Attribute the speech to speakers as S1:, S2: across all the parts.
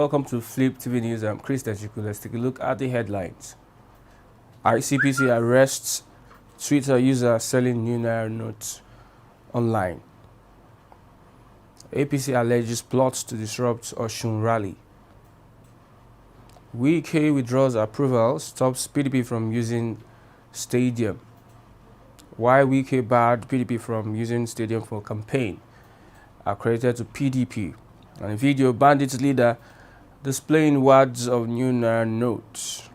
S1: welcome to Fliptv News. I'm Chris Techiku. Let's take a look at the headlines. ICPC arrests Twitter user selling new Naira notes online. APC alleges plots to disrupt Osun rally. Wike withdraws approval, stops PDP from using stadium. Why Wike barred PDP from using stadium for campaign? Accredited to PDP. And a video, Bandit leader displaying words of new Naira notes.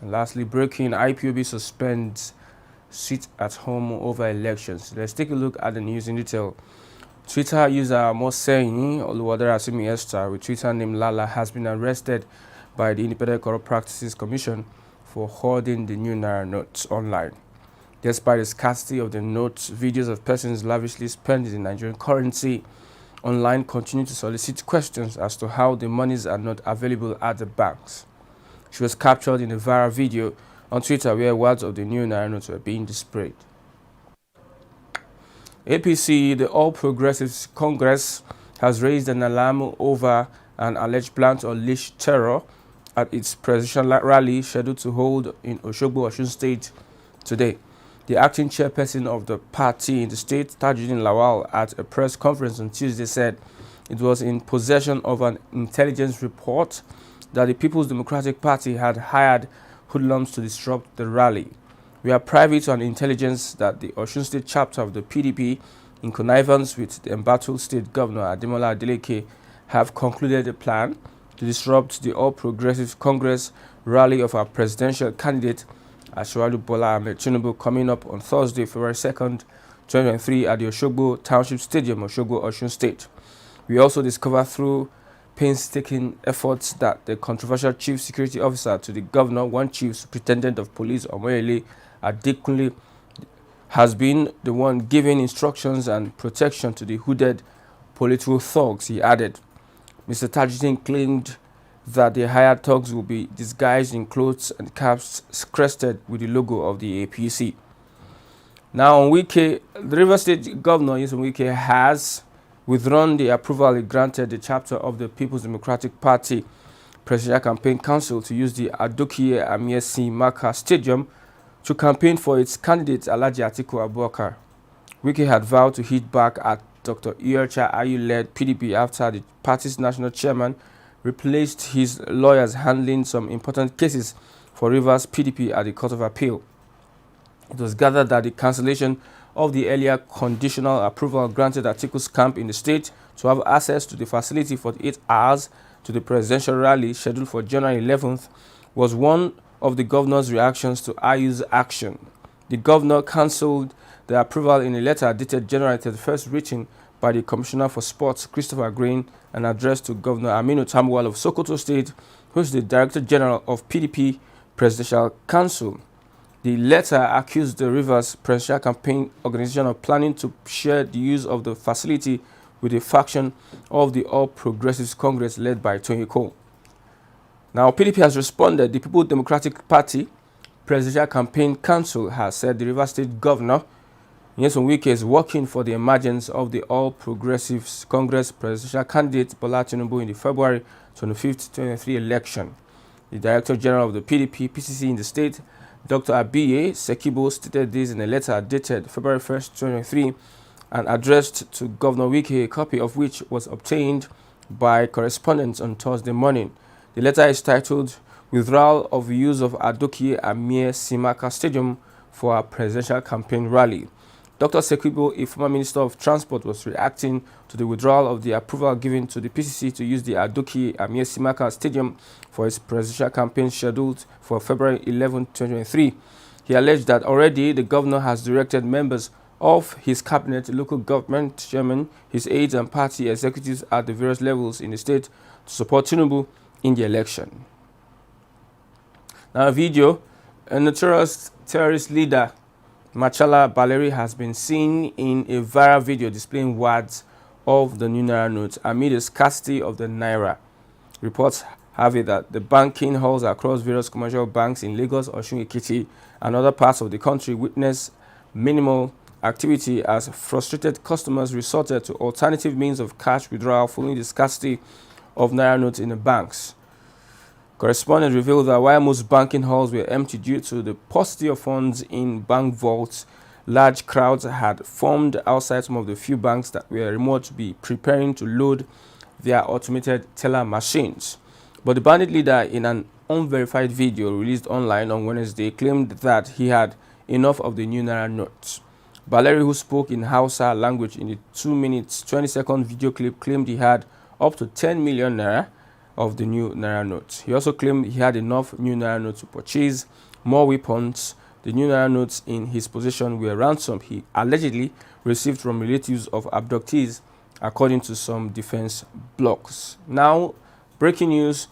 S1: And lastly, breaking, IPOB suspends sit at home over elections. Let's take a look at the news in detail. Twitter user Moseyin Oluwadarasimi Esther with Twitter name Lala has been arrested by the Independent Corrupt Practices Commission for hoarding the new Naira notes online. Despite the scarcity of the notes, videos of persons lavishly spending the Nigerian currency online continue to solicit questions as to how the monies are not available at the banks. She was captured in a viral video on Twitter where words of the new Naira notes were being displayed. APC, the All Progressives Congress, has raised an alarm over an alleged plan to unleash terror at its presidential rally scheduled to hold in Osogbo, Osun State today. The acting chairperson of the party in the state, Tajuddin Lawal, at a press conference on Tuesday said it was in possession of an intelligence report that the People's Democratic Party had hired hoodlums to disrupt the rally. We are privy to an intelligence that the Osun State chapter of the PDP, in connivance with the embattled state governor Ademola Adeleke, have concluded a plan to disrupt the All Progressives Congress rally of our presidential candidate Asiwaju Bola Ahmed Tinubu coming up on Thursday, February 2nd, 2023 at the Osogbo Township Stadium, Osogbo, Osun State. We also discovered through painstaking efforts that the controversial chief security officer to the governor, one chief superintendent of police, Omoyele Adekunle, has been the one giving instructions and protection to the hooded political thugs, he added. Mr. Tajuddin claimed that the hired thugs will be disguised in clothes and caps crested with the logo of the APC. Now, on Wike, the Rivers State Governor, Wike, has withdrawn the approval he granted the chapter of the People's Democratic Party Presidential Campaign Council to use the Adokiye Amiesi Maka Stadium to campaign for its candidate, Alhaji Atiku Abubakar. Wike had vowed to hit back at Dr. Iyercha Ayu-led PDP after the party's national chairman replaced his lawyers handling some important cases for Rivers PDP at the Court of Appeal. It was gathered that the cancellation of the earlier conditional approval granted Atiku's camp in the state to have access to the facility for 8 hours to the presidential rally scheduled for January 11th was one of the governor's reactions to Ayu's action. The governor cancelled the approval in a letter dated January 31st, written by the Commissioner for Sports, Christopher Green, and addressed to Governor Aminu Tambuwal of Sokoto State, who is the Director General of PDP Presidential Council. The letter accused the Rivers Presidential Campaign Organization of planning to share the use of the facility with a faction of the All Progressives Congress led by Tony Cole. Now, PDP has responded. The People's Democratic Party Presidential Campaign Council has said the Rivers State Governor, Nyesom Wike, is working for the emergence of the All Progressives Congress presidential candidate Bola Tinubu in the February 25th, 2023 election. The Director General of the PDP PCC in the state, Dr. Abiye Sekibo, stated this in a letter dated February 1st, 2023 and addressed to Governor Wike, a copy of which was obtained by correspondence on Thursday morning. The letter is titled Withdrawal of Use of Adokiye Amiesi Maka Stadium for a Presidential Campaign Rally. Dr. Sekibo, a former Minister of Transport, was reacting to the withdrawal of the approval given to the PCC to use the Adokiye Amiesi Maka Stadium for its presidential campaign scheduled for February 11, 2023. He alleged that already the governor has directed members of his cabinet, local government chairmen, his aides and party executives at the various levels in the state to support Tinubu in the election. Now, a video, a notorious terrorist leader, Machala Baleri, has been seen in a viral video displaying words of the new Naira notes amid the scarcity of the Naira. Reports have it that the banking halls across various commercial banks in Lagos, Osun Ekiti, and other parts of the country witnessed minimal activity as frustrated customers resorted to alternative means of cash withdrawal following the scarcity of naira notes in the banks. Correspondents revealed that while most banking halls were empty due to the paucity of funds in bank vaults, large crowds had formed outside some of the few banks that were remote to be preparing to load their automated teller machines. But the bandit leader, in an unverified video released online on Wednesday, claimed that he had enough of the new naira notes. Valeri, who spoke in Hausa language in the 2 minutes 20-second video clip, claimed he had up to 10 million naira of the new naira notes. He also claimed he had enough new naira notes to purchase more weapons. The new naira notes in his possession were ransom he allegedly received from relatives of abductees, according to some defense blogs. Now, breaking news: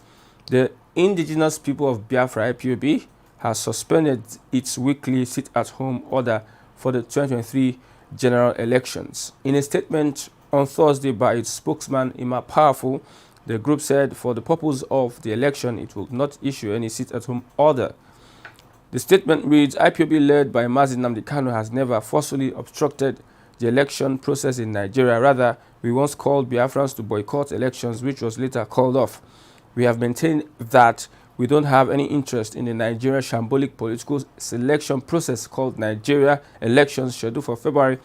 S1: the indigenous people of Biafra, IPOB, has suspended its weekly sit-at-home order for the 2023 general elections. In a statement on Thursday by its spokesman, Ima Powerful, the group said for the purpose of the election, it will not issue any sit-at-home order. The statement reads, IPOB, led by Mazi Nnamdi Kanu, has never forcefully obstructed the election process in Nigeria. Rather, we once called Biafrans to boycott elections, which was later called off. We have maintained that we don't have any interest in the Nigerian shambolic political selection process called Nigeria elections scheduled for February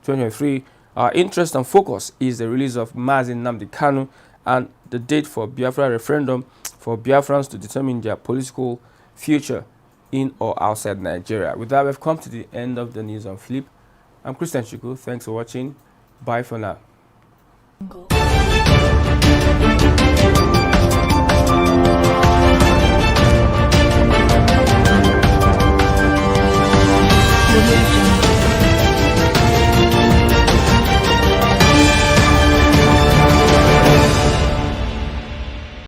S1: 2023. Our interest and focus is the release of Mazi Nnamdi Kanu and the date for Biafra referendum for Biafrans to determine their political future in or outside Nigeria. With that, we've come to the end of the news on Flip. I'm Christian Chuku. Thanks for watching. Bye for now.
S2: Go.